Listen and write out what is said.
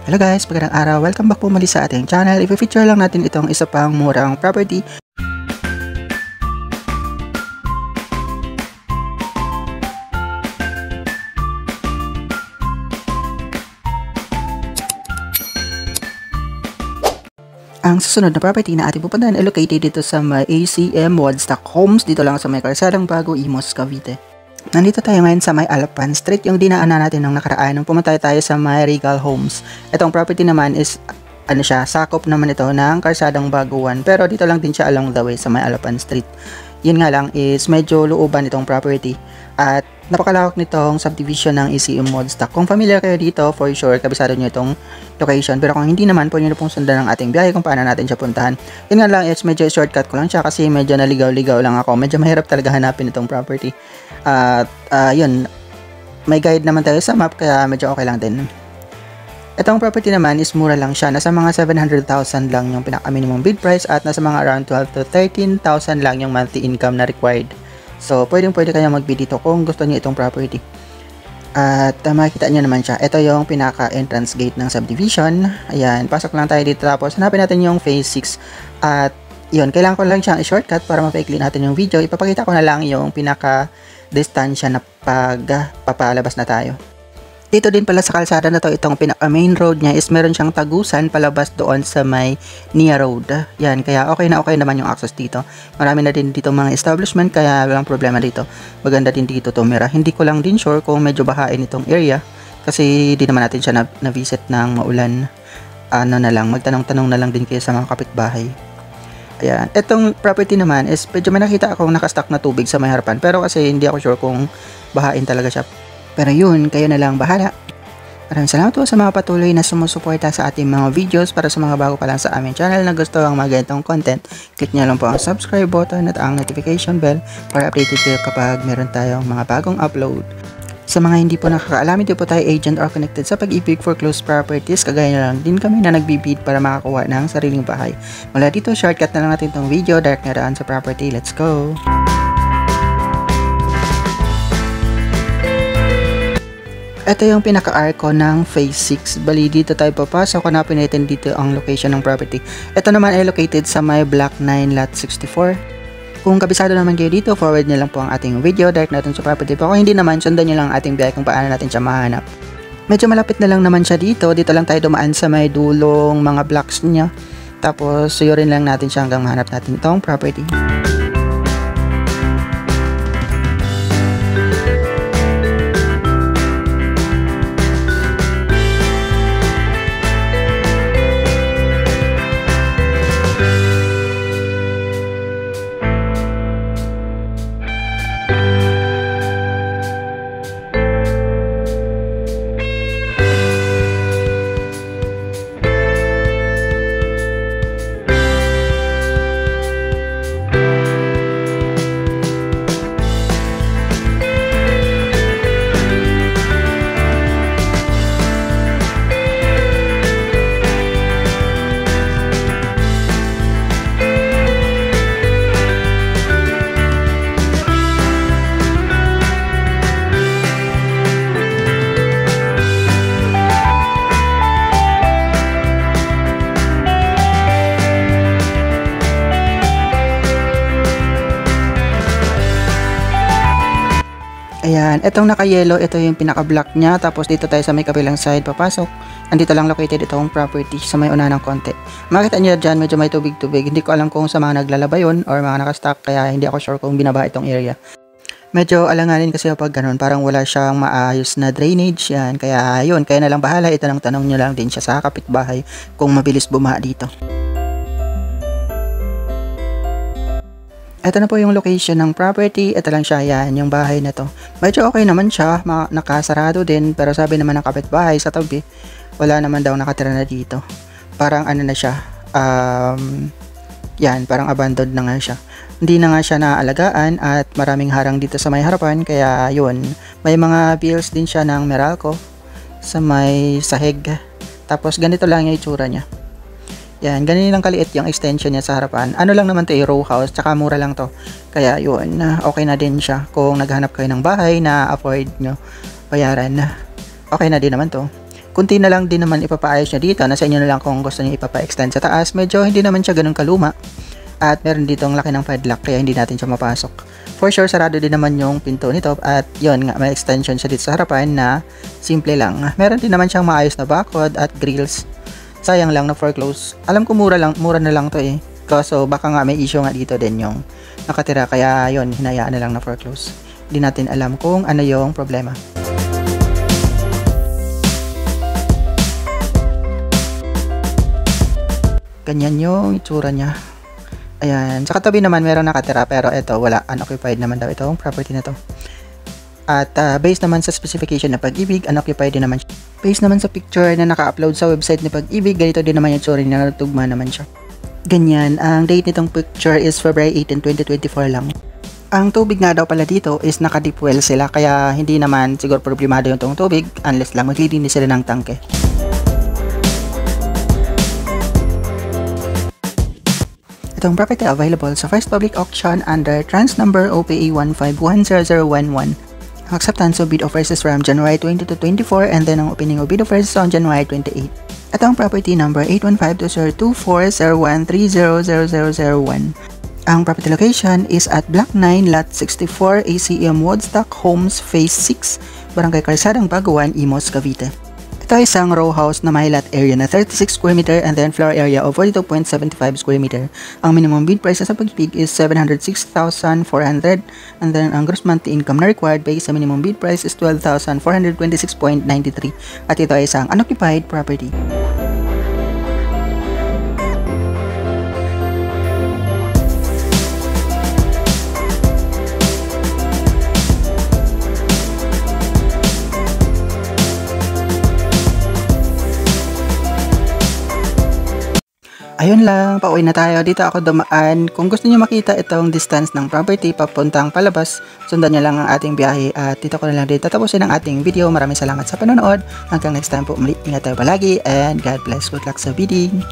Hello guys, magandang araw. Welcome back po muli sa ating channel. I-feature lang natin itong isa pang murang property. Ang susunod na property na ating pupuntahan ay located dito sa may ACM Woodstock Homes. Dito lang sa may Calzadang Bago, Imus, Cavite. Nandito tayo ngayon sa may Alapan Street, yung dinaanan natin nung nakaraan nung pumunta tayo sa may Regal Homes. Itong property naman is, sakop naman ito ng Calzadang Baguan. Pero dito lang din siya along the way sa may Alapan Street. Yun nga lang is medyo looban itong property. At napakalawak nitong subdivision ng ACM Woodstock. Kung familiar kayo dito, for sure, kabisado nyo itong location. Pero kung hindi naman, pwede nyo pong sundan ng ating biyahe kung paano natin siya puntahan. Yun nga lang, it's medyo shortcut ko lang siya kasi medyo naligaw-ligaw lang ako. Medyo mahirap talaga hanapin itong property. At yun, may guide naman tayo sa map kaya medyo okay lang din. Itong property naman is mura lang siya. Nasa mga 700,000 lang yung pinaka-minimum bid price at nasa mga around 12 to 13,000 lang yung monthly income na required. So, pwede kayo mag-bid dito kung gusto niyo itong property. At makikita niyo naman siya. Ito yung pinaka-entrance gate ng subdivision. Ayan, pasok lang tayo dito tapos hanapin natin yung phase 6. At yun, kailangan ko lang siyang i-shortcut para mapaikli natin yung video. Ipapakita ko na lang yung pinaka-distansya na papalabas na tayo. Dito din pala sa kalsada na to, itong pinaka-main road niya is meron siyang tagusan palabas doon sa may Nia Road. Yan, kaya okay naman yung access dito. Marami na din dito mga establishment kaya walang problema dito. Maganda din dito tumira. Hindi ko lang din sure kung medyo bahain itong area kasi di naman natin siya na-visit ng maulan. Magtanong-tanong na lang din kayo sa mga kapitbahay. Ayan, itong property naman is medyo may nakita akong nakastock na tubig sa may harapan pero kasi hindi ako sure kung bahain talaga siya. Pero yun, kayo na lang bahala. Maraming salamat po sa mga patuloy na sumusuporta sa ating mga videos. Para sa mga bago pa lang sa aming channel na gusto ang mga ganitong content, click nyo lang po ang subscribe button at ang notification bell para updated kayo kapag meron tayong mga bagong upload. Sa mga hindi po nakakaalam, hindi po tayo agent or connected sa pag-ibig for close properties. Kagaya na lang din kami na nagbibid para makakuha ng sariling bahay. Mula dito, shortcut na lang natin itong video, direct na daan sa property. Let's go! Ito yung pinaka-arco ng phase 6. Bali, dito tayo papasok. Hanapin natin dito ang location ng property. Ito naman ay located sa may Block 9 Lot 64. Kung kabisado naman kayo dito, forward nyo lang po ang ating video. Direct natin sa property po. Kung hindi naman, sundan nyo lang ang ating biyahe kung paano natin siya mahanap. Medyo malapit na lang naman siya dito. Dito lang tayo dumaan sa may dulong mga blocks niya. Tapos, suyurin lang natin siya hanggang mahanap natin itong property. Ayan, itong naka-yellow, ito yung pinaka-block niya. Tapos dito tayo sa may kabilang side papasok. Andito lang located itong property sa may una ng konti. Makita niyo dyan, medyo may tubig-tubig. Hindi ko alam kung sa mga naglalaba yun or mga nakastock, kaya hindi ako sure kung binaba itong area. Medyo alanganin kasi kapag ganun, parang wala siyang maayos na drainage. Yan, kaya yun, kaya na lang bahala. Itanong nyo lang din siya sa kapitbahay kung mabilis bumaha dito. Ito na po yung location ng property. Ito lang siya, yan, yung bahay na to. Medyo okay naman siya, nakasarado din. Pero sabi naman ng kapitbahay sa tabi, wala naman daw nakatira na dito. Parang na siya, yan, parang abandoned na nga siya. Hindi na nga siya naaalagaan at maraming harang dito sa may harapan. Kaya yun, may mga bills din siya ng Meralco sa may sahig. Tapos ganito lang yung itsura niya. Yan, ganyan lang kaliit yung extension niya sa harapan. Ano lang naman to, row house, tsaka mura lang to. Kaya yun, okay na din siya. Kung naghanap kayo ng bahay na afford nyo bayaran, okay na din naman to. Kunti na lang din naman ipapaayos niya dito. Nasa inyo na lang kung gusto niyo ipapa-extend sa taas. Medyo hindi naman siya ganun kaluma. At meron dito ang laki ng padlock kaya hindi natin siya mapasok. For sure, sarado din naman yung pinto nito. At yon nga, may extension siya dito sa harapan na simple lang. Meron din naman siyang maayos na backhood at grills. Sayang lang na foreclose. Alam ko mura na lang to eh. So baka nga may issue nga dito din yung nakatira. Kaya yon, hinayaan na lang na foreclose. Hindi natin alam kung ano yung problema. Ganyan yung itsura niya. Ayan. Sa katabi naman meron nakatira pero ito wala. Unoccupied naman daw itong property na to. At based naman sa specification na Pag-ibig, unoccupied din naman siya. Based naman sa picture na naka-upload sa website ni Pag-ibig, ganito din naman yung itsura niya. Natugma naman siya. Ganyan. Ang date nitong picture is February 18, 2024 lang. Ang tubig nga daw pala dito is naka-deep well sila. Kaya hindi naman siguro problemado yung tubig unless lang maglilinis sila ng tangke. Itong property available sa first public auction under trans number OPA 1510011. Ang acceptance of bid offers is from January 20 to 24 and then ang opening of bid offers is on January 28. Itong property number 815-24713000001. Ang property location is at Block 9, Lot 64, ACM Woodstock Homes, Phase 6, Barangay Calsadang Baguan, Imus, Cavite. Ito ay isang row house na may lot area na 36 square meter and then floor area of 42.75 square meter. Ang minimum bid price sa Pag-ibig is 706,400 and then ang gross monthly income na required based sa minimum bid price is 12,426.93 at ito ay isang unoccupied property. Ayun lang, pauwi na tayo. Dito ako dumaan. Kung gusto niyo makita itong distance ng property papuntang palabas, sundan niyo lang ang ating biyahe at dito ko na lang din tatapusin ang ating video. Maraming salamat sa panonood. Hanggang next time po, muli, ingat tayo palagi and God bless. Good luck sa bidding.